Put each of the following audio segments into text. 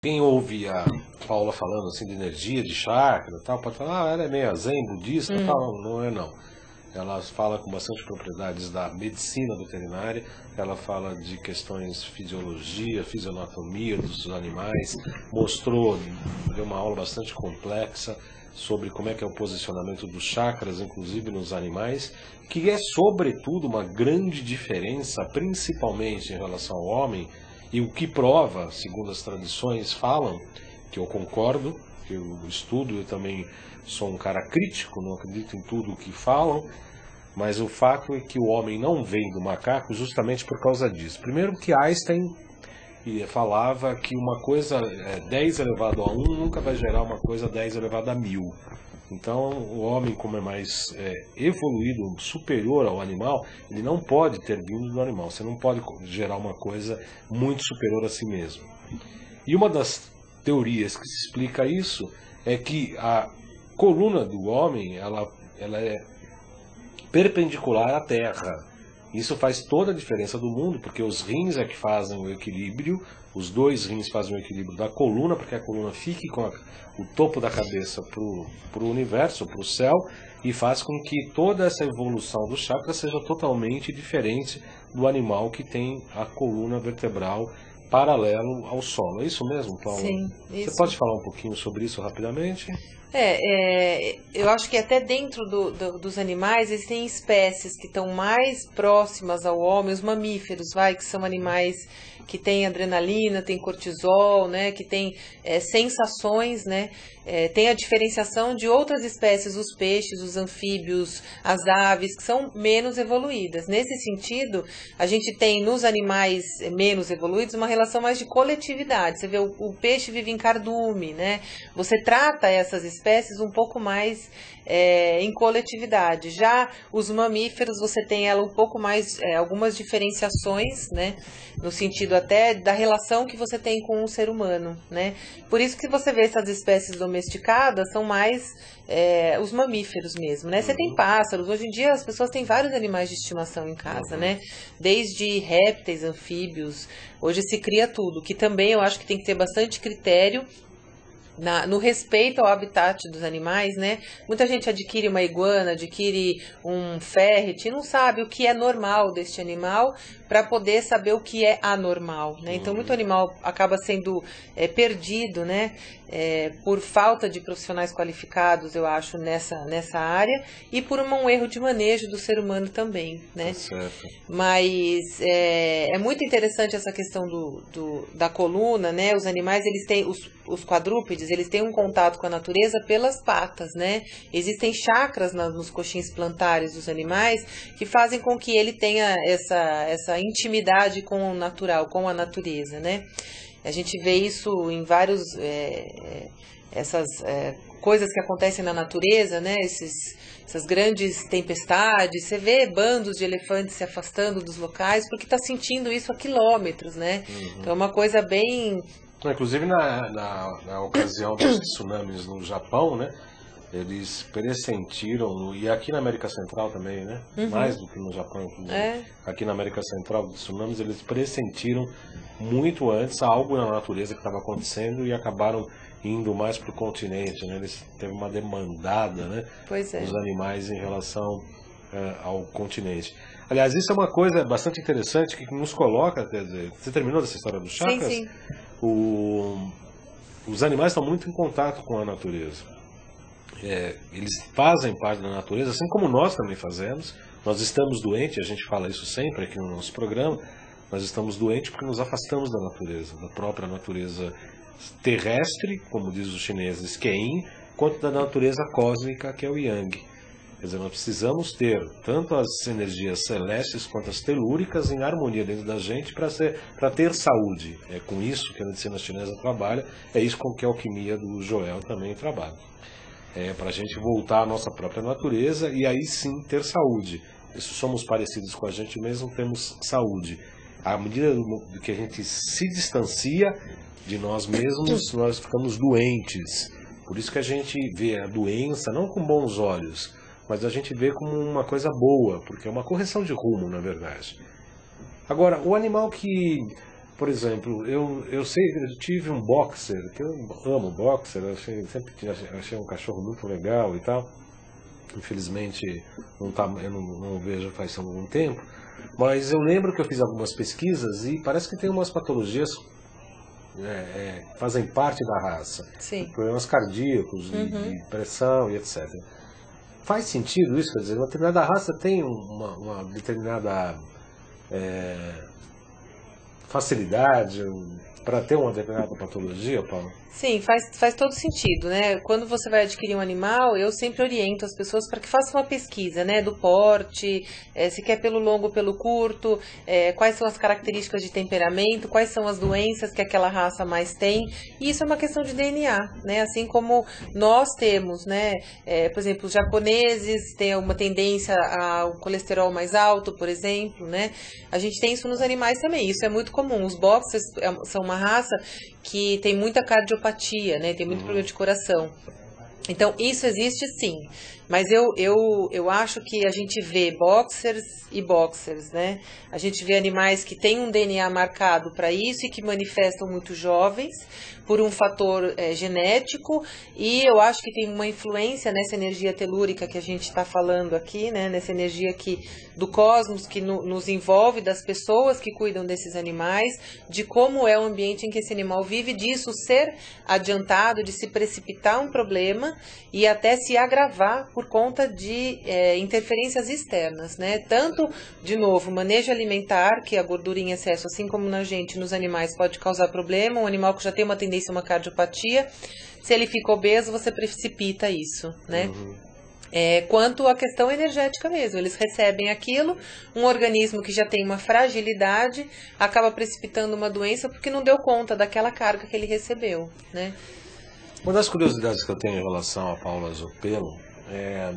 Quem ouve a Paula falando assim de energia, de chakra e tal, pode falar, ela é meio zen, budista e tal. Não é não. Ela fala com bastante propriedades da medicina veterinária, ela fala de questões de fisiologia, fisioanatomia dos animais, deu uma aula bastante complexa sobre como é que é o posicionamento dos chakras, inclusive nos animais, que é sobretudo uma grande diferença, principalmente em relação ao homem, e o que prova, segundo as tradições falam, que eu concordo, que eu estudo, eu também sou um cara crítico, não acredito em tudo o que falam, mas o fato é que o homem não vem do macaco justamente por causa disso. Primeiro que Einstein falava que uma coisa 10 elevado a 1 nunca vai gerar uma coisa 10 elevado a 1000. Então, o homem, como é mais evoluído, superior ao animal, ele não pode ter vindo do animal. Você não pode gerar uma coisa muito superior a si mesmo. E uma das teorias que se explica isso é que a coluna do homem, ela é perpendicular à Terra. Isso faz toda a diferença do mundo, porque os rins é que fazem o equilíbrio, os dois rins fazem o equilíbrio da coluna, porque a coluna fique com o topo da cabeça para o universo, para o céu, e faz com que toda essa evolução do chakra seja totalmente diferente do animal que tem a coluna vertebral paralelo ao solo. É isso mesmo, Paula? Sim, isso. Você pode falar um pouquinho sobre isso rapidamente? Eu acho que até dentro dos animais existem espécies que estão mais próximas ao homem, os mamíferos, que são animais que têm adrenalina, têm cortisol, né, que têm sensações, né, tem a diferenciação de outras espécies, os peixes, os anfíbios, as aves, que são menos evoluídas. Nesse sentido, a gente tem nos animais menos evoluídos uma relação mais de coletividade. Você vê, o peixe vive em cardume, né? Você trata essas espécies um pouco mais em coletividade. Já os mamíferos, você tem ela um pouco mais, algumas diferenciações, né? No sentido até da relação que você tem com o ser humano, né? Por isso que você vê essas espécies domesticadas são mais os mamíferos mesmo, né? Você tem pássaros, hoje em dia as pessoas têm vários animais de estimação em casa, né? Desde répteis, anfíbios, hoje se cria tudo, que também eu acho que tem que ter bastante critério no respeito ao habitat dos animais, né? Muita gente adquire uma iguana, adquire um ferret, e não sabe o que é normal deste animal para poder saber o que é anormal, né? Então, muito animal acaba sendo perdido, né? Por falta de profissionais qualificados, eu acho, nessa área, e por um erro de manejo do ser humano também, né? Certo. Mas é muito interessante essa questão da coluna, né? Os animais, eles têm, os quadrúpedes, eles têm um contato com a natureza pelas patas, né? Existem chakras nos coxins plantares dos animais que fazem com que ele tenha essa intimidade com o natural, com a natureza, né? A gente vê isso em vários essas coisas que acontecem na natureza, né? Essas grandes tempestades, você vê bandos de elefantes se afastando dos locais porque está sentindo isso a quilômetros, né? Então é uma coisa bem... Inclusive na ocasião dos tsunamis no Japão, né? Eles pressentiram, e aqui na América Central também, né? Mais do que no Japão, aqui na América Central dos tsunamis, eles pressentiram muito antes algo na natureza que estava acontecendo e acabaram indo mais para o continente, né? Eles teve uma demandada, né? Pois é. Dos animais em relação ao continente. Aliás, isso é uma coisa bastante interessante que nos coloca, quer dizer, você terminou dessa história dos chakras? Sim. Os animais estão muito em contato com a natureza. Eles fazem parte da natureza, assim como nós também fazemos. Nós estamos doentes, a gente fala isso sempre aqui no nosso programa, nós estamos doentes porque nos afastamos da natureza, da própria natureza terrestre, como diz os chineses, que é Yin, quanto da natureza cósmica, que é o Yang. Quer dizer, nós precisamos ter tanto as energias celestes quanto as telúricas em harmonia dentro da gente para ter saúde. É com isso que a medicina chinesa trabalha, é isso com que a alquimia do Joel também trabalha. Para a gente voltar à nossa própria natureza e aí sim ter saúde. Se somos parecidos com a gente mesmo, temos saúde. À medida que a gente se distancia de nós mesmos, nós ficamos doentes. Por isso que a gente vê a doença não com bons olhos, mas a gente vê como uma coisa boa, porque é uma correção de rumo, na verdade. Agora, o animal que por exemplo, eu sei que eu tive um boxer, que eu amo boxer, sempre achei um cachorro muito legal e tal. Infelizmente eu não vejo faz algum tempo, mas eu lembro que eu fiz algumas pesquisas e parece que tem umas patologias fazem parte da raça. Sim. Problemas cardíacos, de pressão e etc. Faz sentido isso? Quer dizer, uma determinada raça tem uma determinada facilidade para ter uma determinada patologia, Paulo? Sim, faz todo sentido, né? Quando você vai adquirir um animal, eu sempre oriento as pessoas para que façam uma pesquisa, né? Do porte, se quer pelo longo ou pelo curto, quais são as características de temperamento, quais são as doenças que aquela raça mais tem. E isso é uma questão de DNA, né? Assim como nós temos, né? Por exemplo, os japoneses têm uma tendência ao colesterol mais alto, por exemplo, né? A gente tem isso nos animais também. Isso é muito comum. Os boxers são uma raça que tem muita cardiopatia, né? Tem muito problema de coração. Então, isso existe sim. Mas eu acho que a gente vê boxers e boxers, né? A gente vê animais que têm um DNA marcado para isso e que manifestam muito jovens por um fator genético, e eu acho que tem uma influência nessa energia telúrica que a gente está falando aqui, né? Nessa energia do cosmos que nos envolve, das pessoas que cuidam desses animais, de como é o ambiente em que esse animal vive, disso ser adiantado, de se precipitar um problema e até se agravar por conta de interferências externas, né? Tanto, de novo, manejo alimentar, que a gordura em excesso, assim como na gente, nos animais, pode causar problema. Um animal que já tem uma tendência a uma cardiopatia, se ele fica obeso, você precipita isso, né? Quanto à questão energética mesmo, eles recebem aquilo, um organismo que já tem uma fragilidade, acaba precipitando uma doença porque não deu conta daquela carga que ele recebeu, né? Uma das curiosidades que eu tenho em relação a Paula Zopello é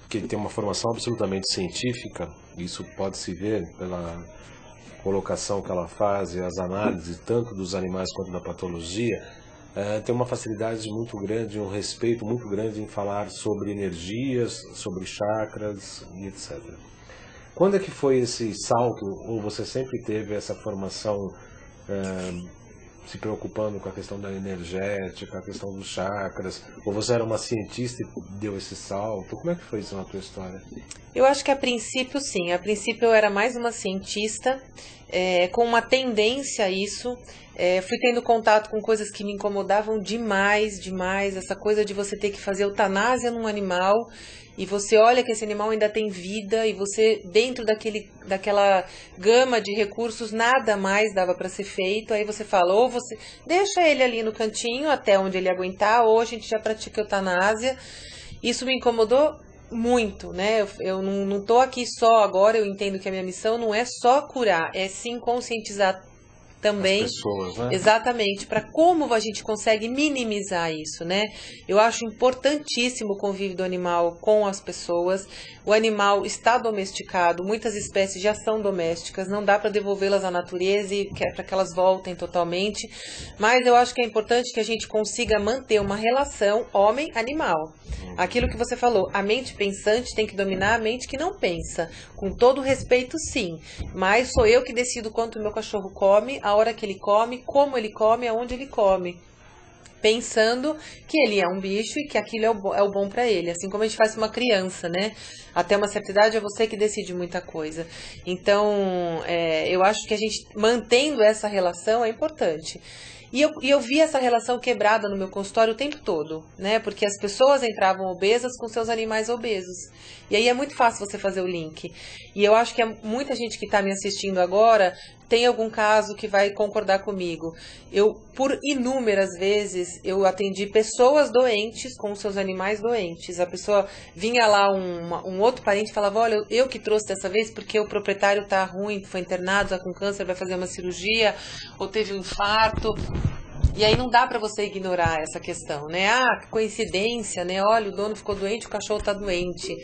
que ele tem uma formação absolutamente científica, isso pode se ver pela colocação que ela faz e as análises tanto dos animais quanto da patologia. Tem uma facilidade muito grande, um respeito muito grande em falar sobre energias, sobre chakras e etc. Quando é que foi esse salto, ou você sempre teve essa formação se preocupando com a questão da energética, a questão dos chakras, ou você era uma cientista e deu esse salto? Como é que foi isso na tua história? Eu acho que a princípio sim, a princípio eu era mais uma cientista, com uma tendência a isso, fui tendo contato com coisas que me incomodavam demais, essa coisa de você ter que fazer eutanásia num animal, e você olha que esse animal ainda tem vida, e você, dentro daquela gama de recursos, nada mais dava para ser feito, aí você fala, ou você deixa ele ali no cantinho, até onde ele aguentar, ou a gente já pratica eutanásia. Isso me incomodou muito, né? Eu não tô aqui só agora, eu entendo que a minha missão não é só curar, é sim conscientizar também, as pessoas, né? Exatamente, para como a gente consegue minimizar isso, né? Eu acho importantíssimo o convívio do animal com as pessoas. O animal está domesticado, muitas espécies já são domésticas, não dá para devolvê-las à natureza e para que elas voltem totalmente, mas eu acho que é importante que a gente consiga manter uma relação homem-animal. Aquilo que você falou, a mente pensante tem que dominar a mente que não pensa. Com todo respeito, sim, mas sou eu que decido quanto o meu cachorro come, a hora que ele come, como ele come, aonde ele come. Pensando que ele é um bicho e que aquilo é o bom para ele. Assim como a gente faz com uma criança, né? Até uma certa idade é você que decide muita coisa. Então, eu acho que a gente, mantendo essa relação, é importante. E eu vi essa relação quebrada no meu consultório o tempo todo, né? Porque as pessoas entravam obesas com seus animais obesos. E aí é muito fácil você fazer o link. E eu acho que muita gente que está me assistindo agora tem algum caso que vai concordar comigo. Por inúmeras vezes, eu atendi pessoas doentes com seus animais doentes. A pessoa vinha lá, um outro parente falava, olha, eu que trouxe dessa vez porque o proprietário está ruim, foi internado, está com câncer, vai fazer uma cirurgia, ou teve um infarto. E aí não dá para você ignorar essa questão, né? Ah, que coincidência, né? Olha, o dono ficou doente, o cachorro está doente.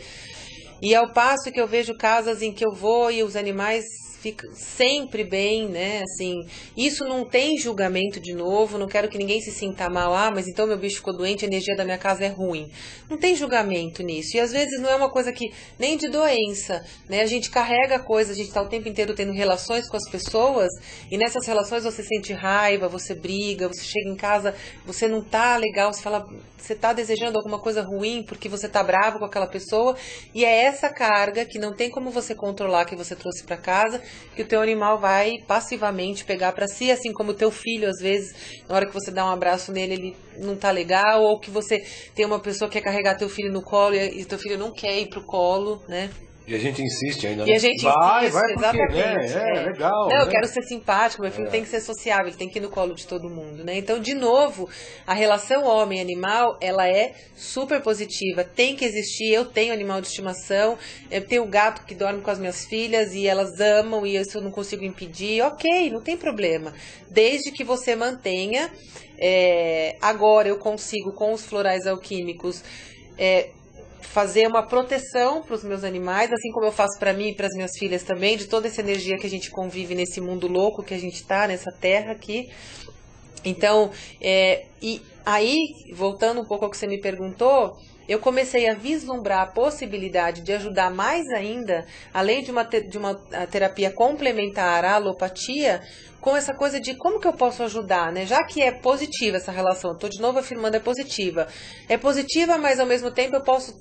E ao passo que eu vejo casas em que eu vou e os animais fica sempre bem, né? Assim, isso não tem julgamento de novo, não quero que ninguém se sinta mal, mas então meu bicho ficou doente, a energia da minha casa é ruim. Não tem julgamento nisso. E às vezes não é uma coisa que, nem de doença, né? A gente carrega coisa, a gente tá o tempo inteiro tendo relações com as pessoas, e nessas relações você sente raiva, você briga, você chega em casa, você não tá legal, você fala, você tá desejando alguma coisa ruim porque você tá bravo com aquela pessoa, e é essa carga que não tem como você controlar, que você trouxe para casa, que o teu animal vai passivamente pegar para si, assim como o teu filho, às vezes, na hora que você dá um abraço nele, ele não tá legal, ou que você tem uma pessoa que quer carregar teu filho no colo e teu filho não quer ir pro colo, né? E a gente insiste ainda, né? E a gente insiste, vai exatamente. Né? É legal. Não, eu quero ser simpático, meu filho tem que ser sociável, ele tem que ir no colo de todo mundo, né? Então, de novo, a relação homem-animal, ela é super positiva, tem que existir. Eu tenho animal de estimação, eu tenho um gato que dorme com as minhas filhas e elas amam e isso eu não consigo impedir. Ok, não tem problema, desde que você mantenha. Agora eu consigo, com os florais alquímicos, fazer uma proteção para os meus animais, assim como eu faço para mim e para as minhas filhas também, de toda essa energia que a gente convive nesse mundo louco que a gente está, nessa terra aqui. Então, e aí, voltando um pouco ao que você me perguntou, eu comecei a vislumbrar a possibilidade de ajudar mais ainda, além de uma terapia complementar à alopatia, com essa coisa de como que eu posso ajudar, né? Já que é positiva essa relação, estou de novo afirmando, é positiva. É positiva, mas ao mesmo tempo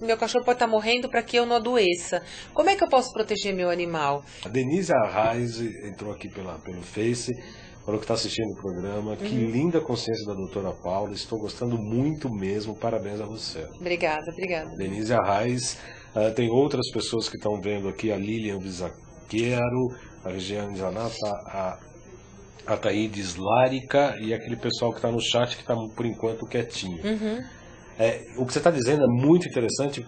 meu cachorro pode estar morrendo para que eu não adoeça. Como é que eu posso proteger meu animal? A Denise Arraes entrou aqui pelo Face, falou que está assistindo o programa. Que linda consciência da doutora Paula, estou gostando muito mesmo, parabéns a você. Obrigada. Denise Arraes, tem outras pessoas que estão vendo aqui, a Lilian Bisaqueiro, a Regiane Zanata, a Thaídes Lárica e aquele pessoal que está no chat que está por enquanto quietinho. O que você está dizendo é muito interessante.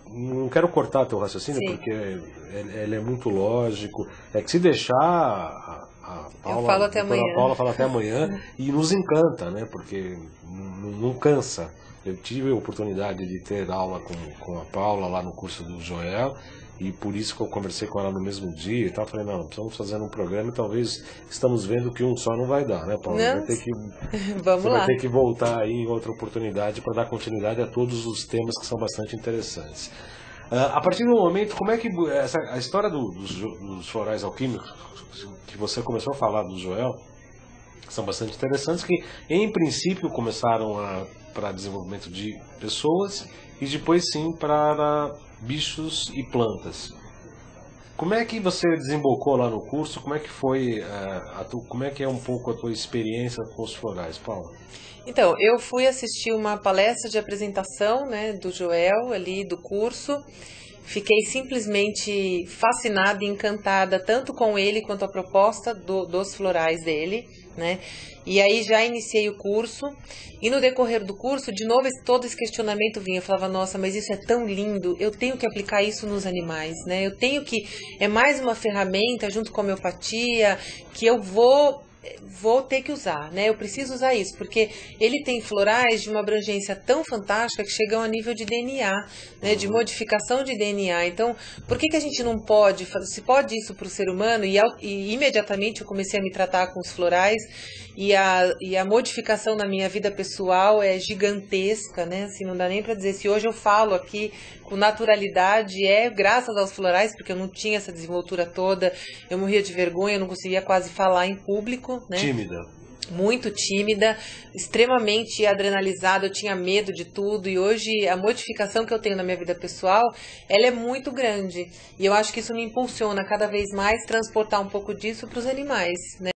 Não quero cortar teu raciocínio, sim, porque ele é muito lógico. É que se deixar a Paula, Paula fala até amanhã e nos encanta, né? Porque não cansa. Eu tive a oportunidade de ter aula com a Paula lá no curso do Joel, e por isso que eu conversei com ela no mesmo dia e tal. Falei, não, precisamos fazer um programa e talvez estamos vendo que um só não vai dar, né, Paula? Vai ter que, vai ter que voltar aí em outra oportunidade para dar continuidade a todos os temas que são bastante interessantes. A partir do momento, como é que a história dos florais alquímicos, que você começou a falar do Joel, são bastante interessantes, que em princípio começaram para desenvolvimento de pessoas e depois sim para bichos e plantas. Como é que você desembocou lá no curso? Como é que foi, como é que é um pouco a tua experiência com os florais, Paula? Então, eu fui assistir uma palestra de apresentação, né, do Joel ali do curso. Fiquei simplesmente fascinada e encantada tanto com ele quanto a proposta dos florais dele, né? E aí já iniciei o curso e no decorrer do curso, de novo, todo esse questionamento vinha. Eu falava, nossa, mas isso é tão lindo, eu tenho que aplicar isso nos animais, né? Eu tenho que, é mais uma ferramenta junto com a homeopatia que eu vou ter que usar, né? Eu preciso usar isso, porque ele tem florais de uma abrangência tão fantástica que chegam a nível de DNA, né? De modificação de DNA. Então, por que a gente não pode, se pode isso para o ser humano? E imediatamente eu comecei a me tratar com os florais e a modificação na minha vida pessoal é gigantesca, né? Assim, não dá nem para dizer. Se hoje eu falo aqui com naturalidade, graças aos florais, porque eu não tinha essa desenvoltura toda, eu morria de vergonha, eu não conseguia quase falar em público, né? Tímida. Muito tímida, extremamente adrenalizada, eu tinha medo de tudo, e hoje a modificação que eu tenho na minha vida pessoal, ela é muito grande, e eu acho que isso me impulsiona cada vez mais transportar um pouco disso para os animais, né?